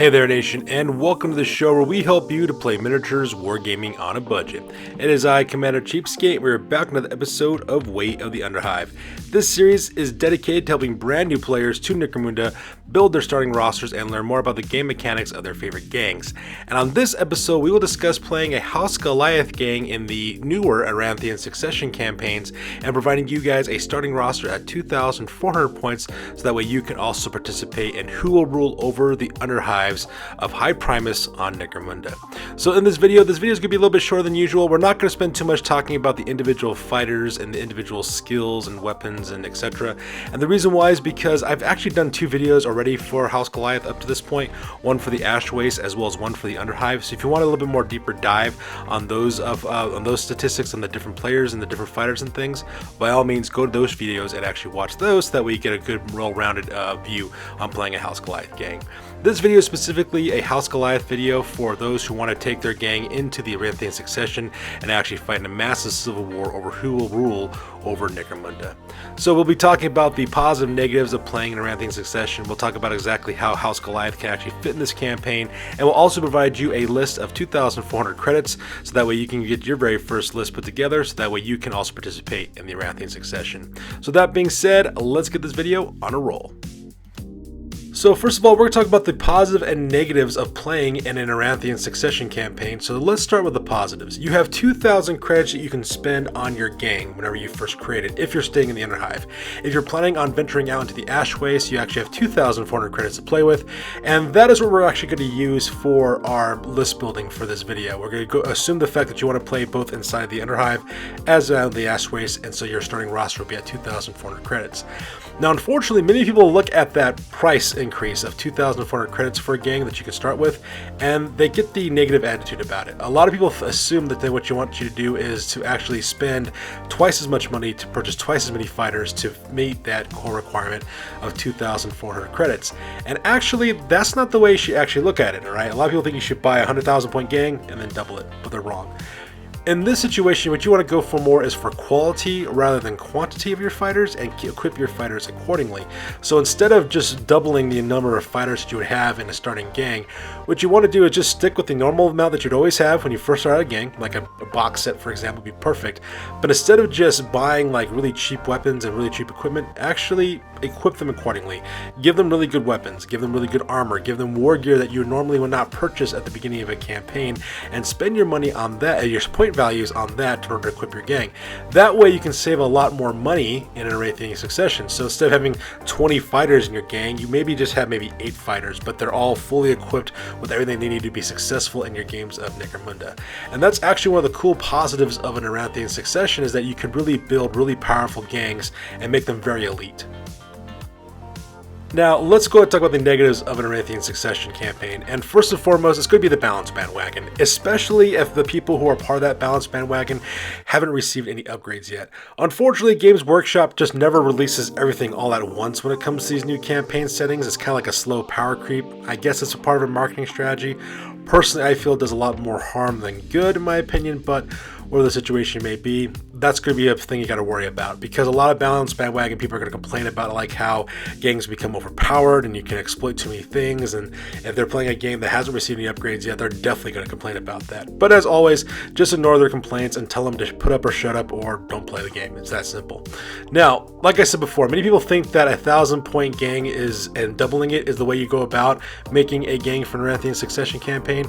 Hey there nation, and welcome to the show where we help you to play miniatures wargaming on a budget. It is I, Commander Cheapskate, and we're back with another episode of Way of the Underhive. This series is dedicated to helping brand new players to Necromunda build their starting rosters and learn more about the game mechanics of their favorite gangs. And on this episode, we will discuss playing a House Goliath gang in the newer Aranthian Succession campaigns and providing you guys a starting roster at 2,400 points so that way you can also participate in who will rule over the Underhives of High Primus on Necromunda. So in this video is going to be a little bit shorter than usual. We're not going to spend too much talking about the individual fighters and the individual skills and weapons and etc. And the reason why is because I've actually done two videos already for House Goliath up to this point, one for the Ash Waste as well as one for the Underhive. So if you want a little bit more deeper dive on those statistics on the different players and the different fighters and things, by all means go to those videos and actually watch those so that way you get a good well-rounded view on playing a House Goliath gang. This video is specifically a House Goliath video for those who want to take their gang into the Aranthian Succession and actually fight in a massive civil war over who will rule over Necromunda. So we'll be talking about the positive and negatives of playing in Aranthian Succession. We'll talk about exactly how House Goliath can actually fit in this campaign, and we'll also provide you a list of 2,400 credits so that way you can get your very first list put together so that way you can also participate in the Aranthian Succession. So that being said, let's get this video on a roll. So first of all, we're going to talk about the positive and negatives of playing in an Aranthian Succession campaign. So let's start with the positives. You have 2,000 credits that you can spend on your gang whenever you first create it, if you're staying in the Underhive. If you're planning on venturing out into the Ash Waste, you actually have 2,400 credits to play with, and that is what we're actually going to use for our list building for this video. We're going to assume the fact that you want to play both inside the Underhive as the Ash Waste, and so your starting roster will be at 2,400 credits. Now, unfortunately, many people look at that price increase of 2,400 credits for a gang that you can start with, and they get the negative attitude about it. A lot of people assume that what you want you to do is to actually spend twice as much money to purchase twice as many fighters to meet that core requirement of 2,400 credits. And actually, that's not the way you should actually look at it, all right? A lot of people think you should buy a 100,000 point gang and then double it, but they're wrong. In this situation, what you want to go for more is for quality rather than quantity of your fighters and equip your fighters accordingly. So instead of just doubling the number of fighters that you would have in a starting gang, what you want to do is just stick with the normal amount that you'd always have when you first start out a gang, like a box set, for example, would be perfect. But instead of just buying like really cheap weapons and really cheap equipment, actually equip them accordingly. Give them really good weapons, give them really good armor, give them war gear that you normally would not purchase at the beginning of a campaign, and spend your money on that, your point values on that in order to equip your gang. That way you can save a lot more money in an Aranthian Succession. So instead of having 20 fighters in your gang, you maybe just have maybe 8 fighters, but they're all fully equipped with everything they need to be successful in your games of Necromunda. And that's actually one of the cool positives of an Aranthian Succession, is that you can really build really powerful gangs and make them very elite. Now, let's go and talk about the negatives of an Aranthian Succession campaign. And first and foremost, it's going to be the balance bandwagon, especially if the people who are part of that balance bandwagon haven't received any upgrades yet. Unfortunately, Games Workshop just never releases everything all at once when it comes to these new campaign settings. It's kind of like a slow power creep. I guess it's a part of a marketing strategy. Personally, I feel it does a lot more harm than good in my opinion, but whatever the situation may be, that's going to be a thing you got to worry about, because a lot of balance bandwagon people are going to complain about like how gangs become overpowered and you can exploit too many things, and if they're playing a game that hasn't received any upgrades yet, they're definitely going to complain about that. But as always, just ignore their complaints and tell them to put up or shut up or don't play the game. It's that simple. Now, like I said before, many people think that 1,000 point gang and doubling it is the way you go about making a gang for an Aranthian Succession campaign,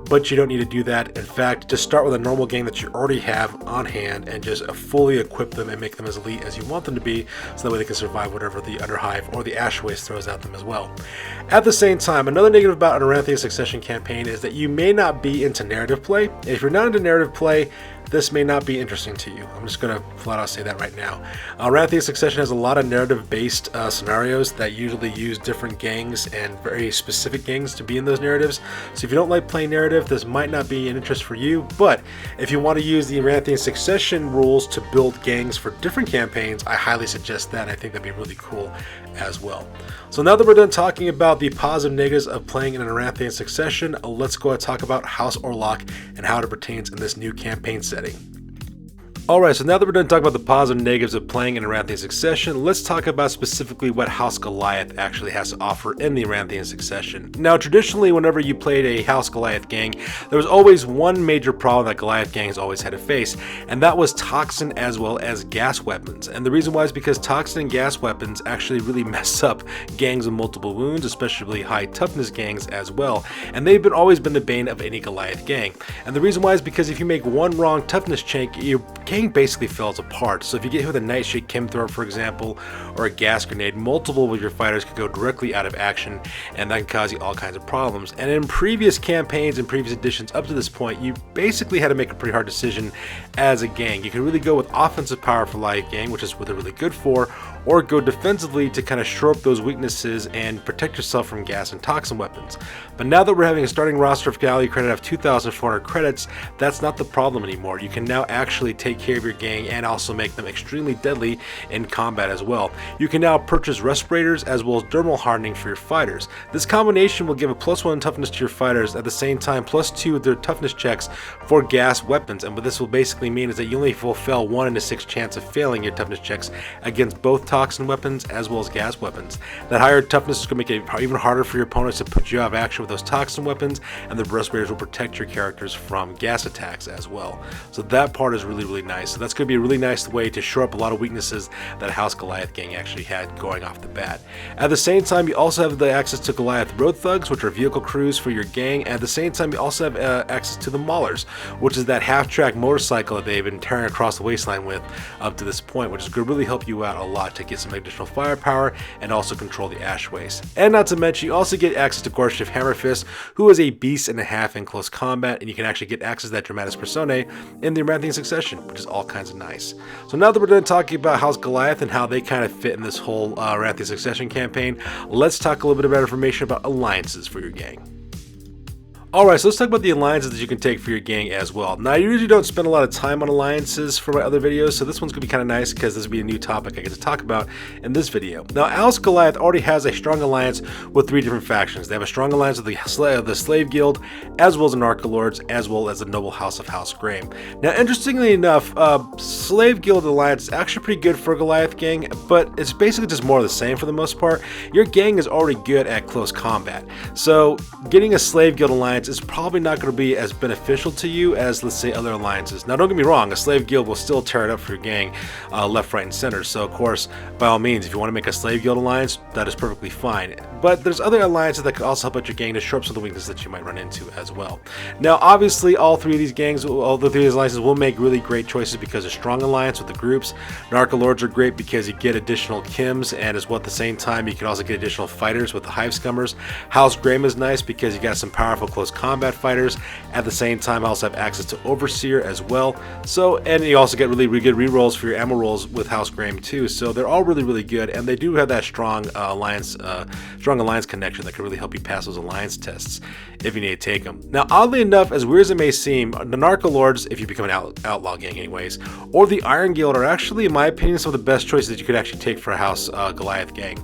but you don't need to do that. In fact, just start with a normal gang that you already have on hand and just fully equip them and make them as elite as you want them to be, so that way they can survive whatever the Underhive or the Ash Waste throws at them as well. At the same time, another negative about an Aranthian Succession campaign is that you may not be into narrative play. If you're not into narrative play, this may not be interesting to you. I'm just going to flat out say that right now. Aranthian Succession has a lot of narrative-based scenarios that usually use different gangs and very specific gangs to be in those narratives. So if you don't like playing narrative, this might not be an interest for you. But if you want to use the Aranthian Succession rules to build gangs for different campaigns, I highly suggest that. I think that'd be really cool as well. So now that we're done talking about the positive negatives of playing in an Aranthian Succession, let's go and talk about House Orlok and how it pertains in this new campaign setting. Alright, so now that we're done talking about the positives and negatives of playing in Aranthian Succession, let's talk about specifically what House Goliath actually has to offer in the Aranthian Succession. Now, traditionally, whenever you played a House Goliath gang, there was always one major problem that Goliath gangs always had to face, and that was toxin as well as gas weapons. And the reason why is because toxin and gas weapons actually really mess up gangs with multiple wounds, especially high toughness gangs as well, and they've always been the bane of any Goliath gang. And the reason why is because if you make one wrong toughness check, your gang basically falls apart. So if you get hit with a Nightshade Chemthrower, for example, or a gas grenade, multiple of your fighters could go directly out of action, and that can cause you all kinds of problems. And in previous campaigns and previous editions up to this point, you basically had to make a pretty hard decision as a gang. You can really go with offensive power for Goliath gang, which is what they're really good for, or go defensively to kind of shore up those weaknesses and protect yourself from gas and toxin weapons. But now that we're having a starting roster of Galley credit of 2,400 credits, that's not the problem anymore. You can now actually take care of your gang and also make them extremely deadly in combat as well. You can now purchase respirators as well as dermal hardening for your fighters. This combination will give a +1 toughness to your fighters, at the same time +2 of their toughness checks for gas weapons. And what this will basically mean is that you only will fail 1 in a 6 chance of failing your toughness checks against both toxin weapons as well as gas weapons. That higher toughness is going to make it even harder for your opponents to put you out of action with those toxin weapons, and the respirators will protect your characters from gas attacks as well. So that part is really nice. So that's going to be a really nice way to shore up a lot of weaknesses that House Goliath gang actually had going off the bat. At the same time, you also have the access to Goliath Road Thugs, which are vehicle crews for your gang. At the same time, you also have access to the Maulers, which is that half-track motorcycle that they've been tearing across the wasteland with up to this point, which is going to really help you out a lot to get some additional firepower and also control the ash waste. And not to mention, you also get access to Gorshift Hammerfist, who is a beast and a half in close combat, and you can actually get access to that Dramatis Personae in the Aranthian Succession, which is all kinds of nice. So now that we're done talking about House Goliath and how they kind of fit in this whole Aranthian Succession campaign, let's talk a little bit about information about alliances for your gang. Alright, so let's talk about the alliances that you can take for your gang as well. Now, I usually don't spend a lot of time on alliances for my other videos, so this one's going to be kind of nice because this will be a new topic I get to talk about in this video. Now, House Goliath already has a strong alliance with 3 different factions. They have a strong alliance with the Slave Guild, as well as the Narcolords, as well as the Noble House of House Graham. Now, interestingly enough, Slave Guild alliance is actually pretty good for a Goliath gang, but it's basically just more of the same for the most part. Your gang is already good at close combat, so getting a Slave Guild alliance is probably not going to be as beneficial to you as, let's say, other alliances. Now, don't get me wrong, a Slave Guild will still tear it up for your gang left, right, and center. So, of course, by all means, if you want to make a Slave Guild alliance, that is perfectly fine. But there's other alliances that could also help out your gang to shore up some of the weaknesses that you might run into as well. Now, obviously, all 3 of these gangs, all the 3 of these alliances will make really great choices because of strong alliance with the groups. Narcolords are great because you get additional Kims, and as well at the same time, you can also get additional fighters with the Hive Scummers. House Graham is nice because you got some powerful close combat fighters. At the same time, I also have access to Overseer as well. So, and you also get really good rerolls for your ammo rolls with House Graham too. So they're all really good, and they do have that strong alliance connection that can really help you pass those alliance tests if you need to take them. Now, oddly enough, as weird as it may seem, the Narcolords, if you become an outlaw gang anyways, or the Iron Guild are actually, in my opinion, some of the best choices that you could actually take for a House Goliath gang.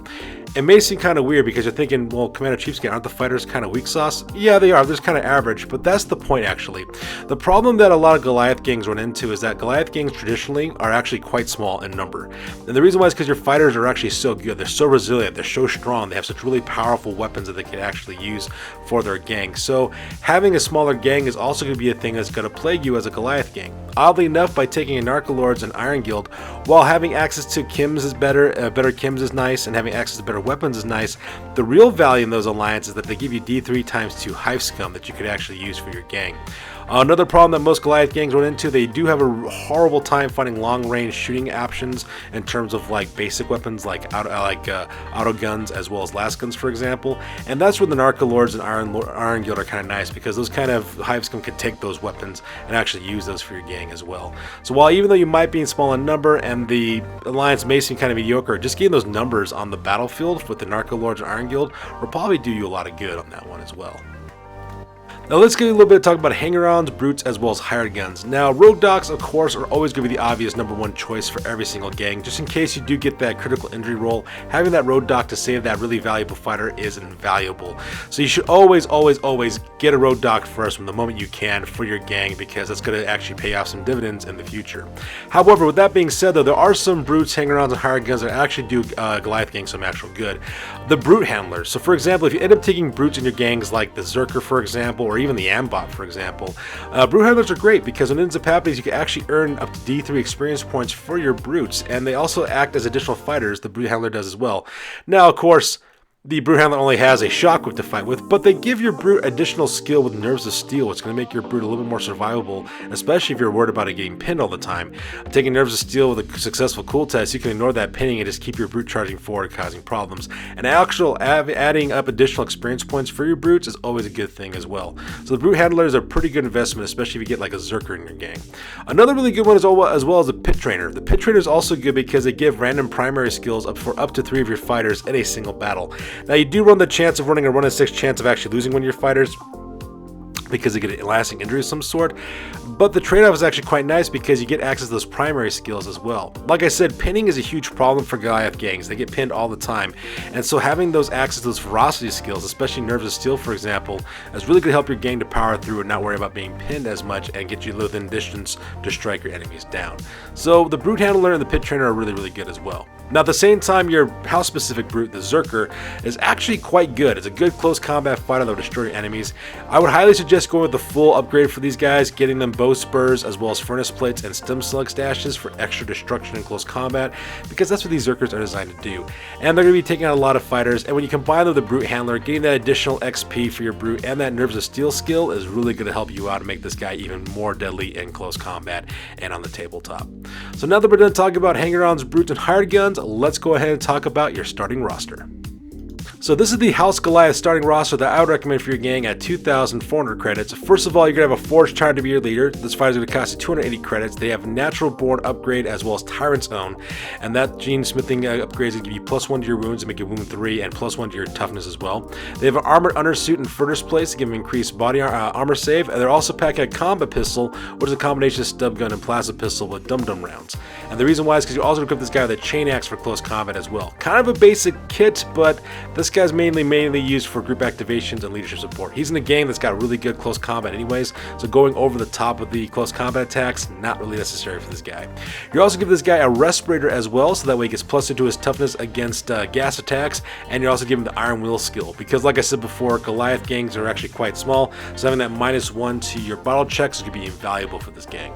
It may seem kind of weird because you're thinking, well, Commander Cheapskate, aren't the fighters kind of weak sauce? Yeah, they are. They're just kind of average, but that's the point, actually. The problem that a lot of Goliath gangs run into is that Goliath gangs traditionally are actually quite small in number. And the reason why is because your fighters are actually so good. They're so resilient. They're so strong. They have such really powerful weapons that they can actually use for their gang. So having a smaller gang is also going to be a thing that's going to plague you as a Goliath gang. Oddly enough, by taking a Narcolords and Iron Guild, while having access to Kims is better Kims is nice, and having access to better weapons is nice, the real value in those alliances is that they give you D3 times 2 Hive Scum that you could actually use for your gang. Another problem that most Goliath gangs run into, they do have a horrible time finding long-range shooting options in terms of like basic weapons like auto guns as well as last guns, for example. And that's where the Narcolords and Iron Guild are kind of nice, because those kind of Hive Scum can take those weapons and actually use those for your gang as well. So while even though you might be in small in number and the alliance may seem kind of mediocre, just getting those numbers on the battlefield with the Narcolords and Iron Guild will probably do you a lot of good on that one as well. Now let's get a little bit of talk about hanger-ons, brutes, as well as hired guns. Now rogue docs, of course, are always going to be the obvious #1 choice for every single gang. Just in case you do get that critical injury roll, having that rogue doc to save that really valuable fighter is invaluable. So you should always get a rogue doc first from the moment you can for your gang, because that's going to actually pay off some dividends in the future. However, with that being said though, there are some brutes, hanger-ons, and hired guns that actually do Goliath gang some actual good. The brute handlers. So for example, if you end up taking brutes in your gangs like the Zerker, for example, or even the Ambot, for example, brute handlers are great because when it ends up happening, you can actually earn up to D3 experience points for your brutes, and they also act as additional fighters. The brute handler does as well. Now, of course, the brute handler only has a shockwave to fight with, but they give your brute additional skill with nerves of steel, which is going to make your brute a little bit more survivable, especially if you're worried about it getting pinned all the time. Taking nerves of steel with a successful cool test, you can ignore that pinning and just keep your brute charging forward, causing problems. And adding up additional experience points for your brutes is always a good thing as well. So the brute handler is a pretty good investment, especially if you get like a Zerker in your gang. Another really good one as well as the pit trainer. The pit trainer is also good because they give random primary skills for up to 3 of your fighters in a single battle. Now you do run the chance of running a 1 in 6 chance of actually losing one of your fighters because they get a lasting injury of some sort, but the trade-off is actually quite nice because you get access to those primary skills as well. Like I said, pinning is a huge problem for Goliath gangs. They get pinned all the time, and so having those access to those ferocity skills, especially nerves of steel for example, is really going to help your gang to power through and not worry about being pinned as much and get you within distance to strike your enemies down. So the brute handler and the pit trainer are really good as well. Now at the same time, your house specific brute, the Zerker, is actually quite good. It's a good close combat fighter that will destroy your enemies. I would highly suggest going with the full upgrade for these guys, getting them bow spurs as well as furnace plates and stem slug stashes for extra destruction in close combat, because that's what these Zerkers are designed to do. And they're going to be taking out a lot of fighters, and when you combine them with the brute handler, getting that additional XP for your brute and that nerves of steel skill is really going to help you out and make this guy even more deadly in close combat and on the tabletop. So now that we're done talking about hanger-ons, brutes, and hired guns, let's go ahead and talk about your starting roster. So this is the House Goliath starting roster that I would recommend for your gang at 2,400 credits. First of all, you're going to have a Forged Tyrant to be your leader. This fighter is going to cost you 280 credits. They have Natural Born upgrade as well as Tyrant's Own, and that gene smithing upgrade is going to give you +1 to your wounds and make you wound 3, and +1 to your toughness as well. They have an Armored Undersuit and Furnace Plates to give them increased body armor save, and they're also packing a Combat Pistol, which is a combination of stub gun and plasma pistol with dum-dum rounds. And the reason why is because you also equip this guy with a Chain Axe for close combat as well. Kind of a basic kit, but this guy's mainly used for group activations and leadership support. He's in a game that's got really good close combat anyways, so going over the top of the close combat attacks, not really necessary for this guy. You also give this guy a Respirator as well, so that way he gets +2 to his toughness against gas attacks, and you're also giving the Iron Will skill, because like I said before, Goliath gangs are actually quite small, so having that -1 to your bottle checks is going to be invaluable for this gang.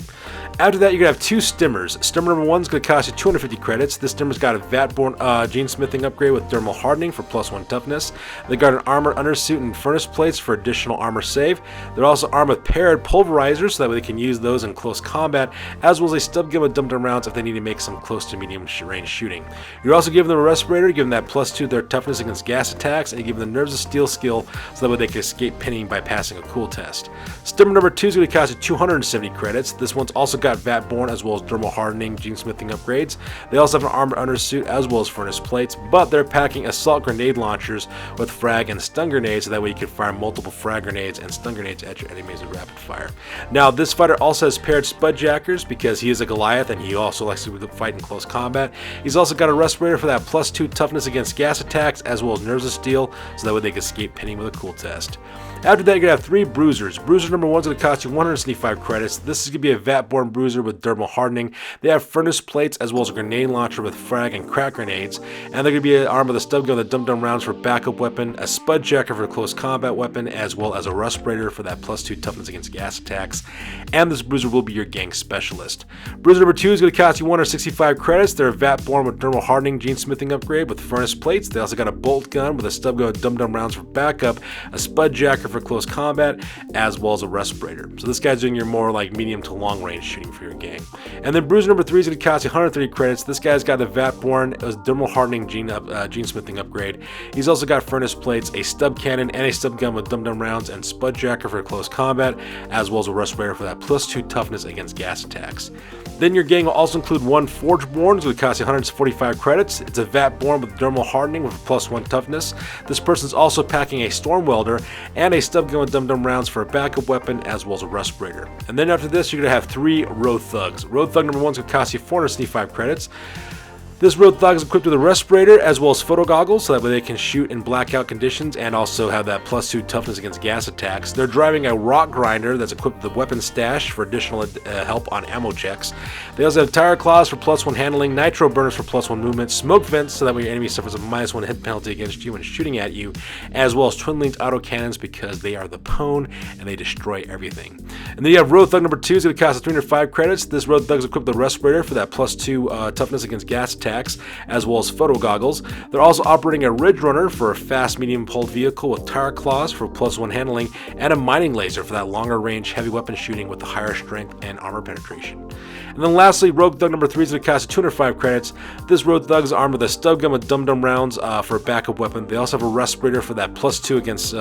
After that, you're going to have 2 Stimmers. Stimmer number 1 is going to cost you 250 credits. This Stimmer's got a Vatborn gene smithing upgrade with thermal hardening for +1 toughness. They got an Armored Undersuit and Furnace Plates for additional armor save. They're also armed with paired pulverizers, so that way they can use those in close combat, as well as a stub gun with dum-dum rounds if they need to make some close to medium range shooting. You're also giving them a Respirator, giving that +2 to their toughness against gas attacks, and you give them the Nerves of Steel skill, so that way they can escape pinning by passing a cool test. Stimmer number 2 is going to cost you 270 credits. This one's also got Vatborn as well as thermal hardening gene smithing upgrades. They also have an Armored Undersuit as well as Furnace Plates, but they're packing assault grenade launchers with frag and stun grenades, so that way you can fire multiple frag grenades and stun grenades at your enemies with rapid fire. Now this fighter also has paired Spudjackers because he is a Goliath and he also likes to fight in close combat. He's also got a Respirator for that +2 toughness against gas attacks as well as Nerves of Steel, so that way they can escape pinning with a cool test. After that, you're going to have 3 Bruisers. Bruiser number 1 is going to cost you 175 credits. This is going to be a Vatborn Bruiser with thermal hardening. They have Furnace Plates as well as a grenade launcher with frag and crack grenades. And they're going to be armed with a stub gun with dum-dum rounds for backup weapon, a Spudjacker for a close combat weapon, as well as a Respirator for that +2 toughness against gas attacks. And this Bruiser will be your gang specialist. Bruiser number 2 is going to cost you 165 credits. They're a Vatborn with thermal hardening gene smithing upgrade with Furnace Plates. They also got a bolt gun with a stub gun with dum-dum rounds for backup, a Spudjacker for close combat, as well as a Respirator. So this guy's doing your more like medium to long range shooting for your gang. And then Bruiser number 3 is going to cost you 130 credits. This guy's got a Vatborn thermal hardening gene smithing upgrade. He's also got furnace plates, a stub cannon, and a stub gun with dum-dum rounds, and spudjacker for close combat, as well as a respirator for that +2 toughness against gas attacks. Then your gang will also include one Forgeborn, which would cost you 145 credits. It's a Vatborn with dermal hardening with a +1 toughness. This person's also packing a Storm Welder and a stub gun with dum-dum rounds for a backup weapon, as well as a respirator. And then after this, you're going to have 3 Road Thugs. Road Thug number 1 is going to cost you 465 credits. This Road Thug is equipped with a respirator as well as photo goggles, so that way they can shoot in blackout conditions and also have that +2 toughness against gas attacks. They're driving a rock grinder that's equipped with a weapon stash for additional help on ammo checks. They also have tire claws for +1 handling, nitro burners for +1 movement, smoke vents so that way your enemy suffers a -1 hit penalty against you when shooting at you, as well as twin-linked auto cannons because they are the pwn and they destroy everything. And then you have Road Thug number 2 is going to cost 305 credits. This Road Thug is equipped with a respirator for that +2 toughness against gas attacks, as well as photo goggles. They're also operating a Ridge Runner for a fast medium pulled vehicle with tire claws for +1 handling, and a mining laser for that longer range heavy weapon shooting with the higher strength and armor penetration. And then lastly, Rogue Thug number 3 is going to cost 205 credits. This Rogue Thug is armed with a stub gun with dum-dum rounds for a backup weapon. They also have a respirator for that +2 against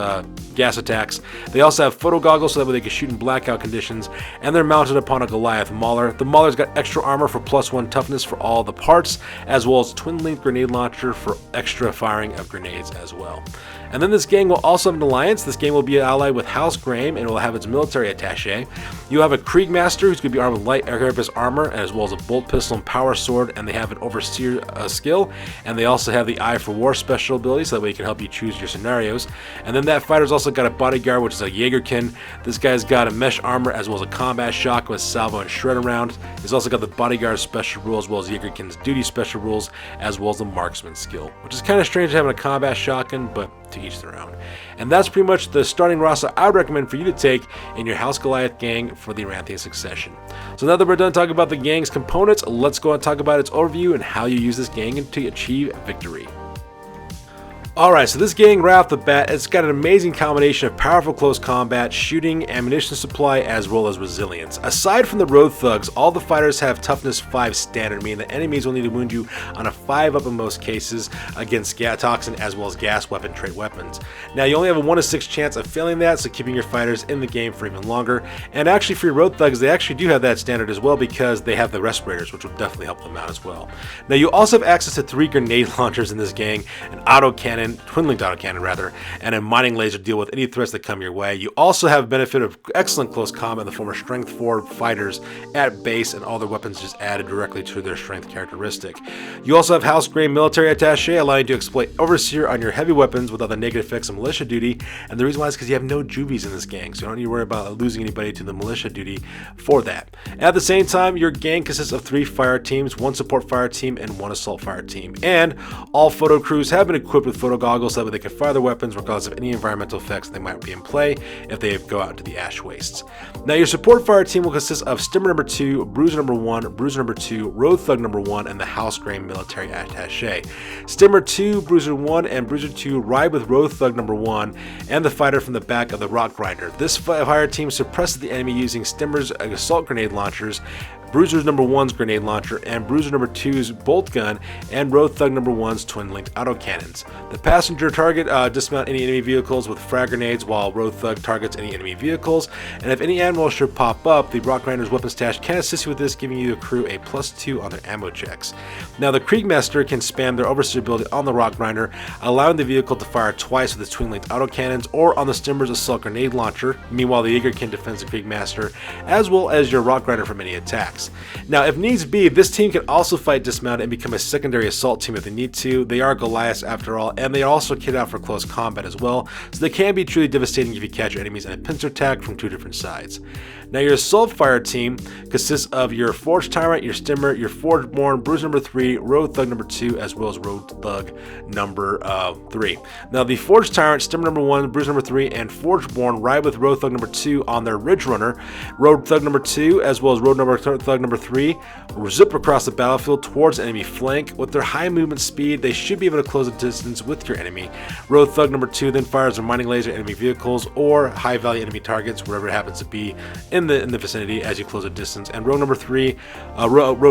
gas attacks. They also have photo goggles so that way they can shoot in blackout conditions, and they're mounted upon a Goliath Mauler. The Mauler's got extra armor for +1 toughness for all the parts, as well as twin-length grenade launcher for extra firing of grenades as well. And then this gang will also have an alliance. This gang will be allied with House Goliath and will have its military attaché. You have a Kriegmaster who's going to be armed with light carapace armor, as well as a bolt pistol and power sword, and they have an overseer skill, and they also have the Eye for War special ability, so that way it can help you choose your scenarios. And then that fighter's also got a bodyguard, which is a Jaegerkin. This guy's got a mesh armor as well as a combat shock with salvo and shred around. He's also got the bodyguard special rule as well as Jaegerkin's duty special rules, as well as the marksman skill, which is kind of strange having a combat shotgun, but to each their own. And that's pretty much the starting roster I would recommend for you to take in your House Goliath gang for the Aranthian Succession. So now that we're done talking about the gang's components, let's go and talk about its overview and how you use this gang to achieve victory. Alright, so this gang right off the bat, it's got an amazing combination of powerful close combat, shooting, ammunition supply, as well as resilience. Aside from the Road Thugs, all the fighters have toughness 5 standard, meaning that enemies will need to wound you on a 5 up in most cases against toxin as well as gas weapon trait weapons. Now you only have a 1 to 6 chance of failing that, so keeping your fighters in the game for even longer. And actually for your Road Thugs, they actually do have that standard as well because they have the respirators, which will definitely help them out as well. Now you also have access to 3 grenade launchers in this gang, an auto cannon, twin-linked autocannon rather, and a mining laser to deal with any threats that come your way. You also have benefit of excellent close combat in the form of strength 4 fighters at base, and all their weapons just added directly to their strength characteristic. You also have House Goliath military attaché, allowing you to exploit overseer on your heavy weapons without the negative effects of militia duty, and the reason why is because you have no juvies in this gang, so you don't need to worry about losing anybody to the militia duty for that. At the same time, your gang consists of 3 fire teams, 1 support fire team, and 1 assault fire team, and all photo crews have been equipped with photo goggles so that way they can fire their weapons regardless of any environmental effects that might be in play if they go out into the ash wastes. Now your support fire team will consist of Stimmer number 2, Bruiser number 1, Bruiser number 2, Road Thug number 1, and the House Goliath military attaché. Stimmer 2, Bruiser 1, and Bruiser 2 ride with Road Thug number 1 and the fighter from the back of the rock grinder. This fire team suppresses the enemy using Stimmer's assault grenade launchers, Bruiser's number 1's grenade launcher, and Bruiser number 2's bolt gun, and Road Thug number 1's twin-linked autocannons. The passenger target dismount any enemy vehicles with frag grenades, while Road Thug targets any enemy vehicles. And if any ammo should pop up, the Rock Grinder's weapon stash can assist you with this, giving you the crew a +2 on their ammo checks. Now the Kriegmaster can spam their overseer ability on the Rock Grinder, allowing the vehicle to fire twice with its twin-linked autocannons or on the Stimmer's assault grenade launcher. Meanwhile, the Jaegerkin defends the Kriegmaster, as well as your Rock Grinder from any attacks. Now, if needs be, this team can also fight dismounted and become a secondary assault team if they need to. They are Goliaths after all, and they are also kitted out for close combat as well, so they can be truly devastating if you catch your enemies in a pincer attack from 2 different sides. Now your assault fire team consists of your Forged Tyrant, your Stimmer, your Forgeborn, Bruiser number 3, Road Thug number 2, as well as Road Thug number 3. Now the Forged Tyrant, Stimmer number 1, Bruiser number 3, and Forgeborn ride with Road Thug number 2 on their Ridge Runner, Road Thug number 2, as well as Road Thug Thug number 3 will zip across the battlefield towards enemy flank. With their high movement speed, they should be able to close the distance with your enemy. Rogue Thug number 2 then fires a mining laser at enemy vehicles or high value enemy targets, wherever it happens to be in the vicinity as you close a distance. And Rogue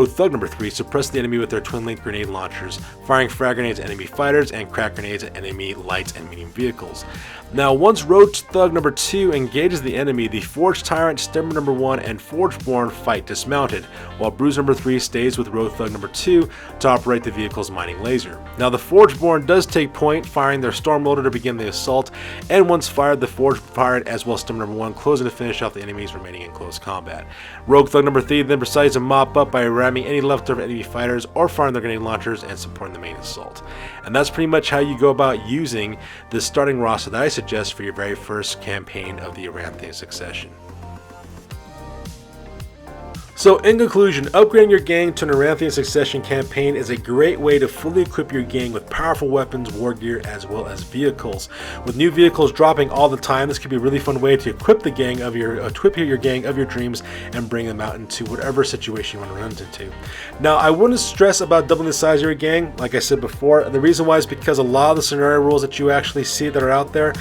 Thug number 3 suppresses the enemy with their twin length grenade launchers, firing frag grenades at enemy fighters and crack grenades at enemy light and medium vehicles. Now, once Rogue Thug number 2 engages the enemy, the Forge Tyrant, Stemmer number 1, and Forgeborn fight dismounted, while Bruise number 3 stays with Rogue Thug number 2 to operate the vehicle's mining laser. Now, the Forgeborn does take point, firing their Storm Loader to begin the assault, and once fired, the Forge Tyrant as well as Stemmer number 1 closing to finish off the enemies remaining in close combat. Rogue Thug number 3 then proceeds to mop up by ramming any leftover enemy fighters or firing their grenade launchers and supporting the main assault. And that's pretty much how you go about using the starting roster that I suggest for your very first campaign of the Aranthian Succession. So in conclusion, upgrading your gang to an Aranthian Succession campaign is a great way to fully equip your gang with powerful weapons, war gear, as well as vehicles. With new vehicles dropping all the time, this could be a really fun way to equip your gang of your dreams and bring them out into whatever situation you want to run into. Now, I wouldn't stress about doubling the size of your gang, like I said before. The reason why is because a lot of the scenario rules that you actually see that are out there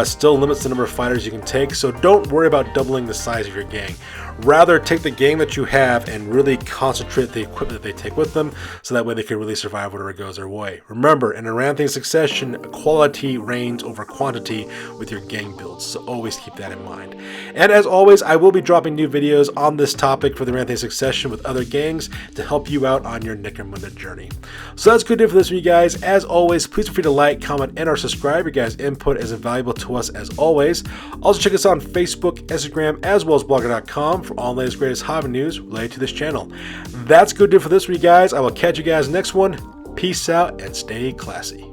still limits the number of fighters you can take, so don't worry about doubling the size of your gang. Rather, take the gang that you have and really concentrate the equipment that they take with them, so that way they can really survive whatever goes their way. Remember, in Aranthian Succession, quality reigns over quantity with your gang builds, so always keep that in mind. And as always, I will be dropping new videos on this topic for the Aranthian Succession with other gangs to help you out on your Necromunda journey. So that's good for this one, you guys. As always, please feel free to like, comment, and or subscribe. Your guys' input is invaluable to us as always. Also check us out on Facebook, Instagram, as well as blogger.com for all the latest greatest hobby news related to this channel. That's good for this one, you guys. I will catch you guys next one. Peace out and stay classy.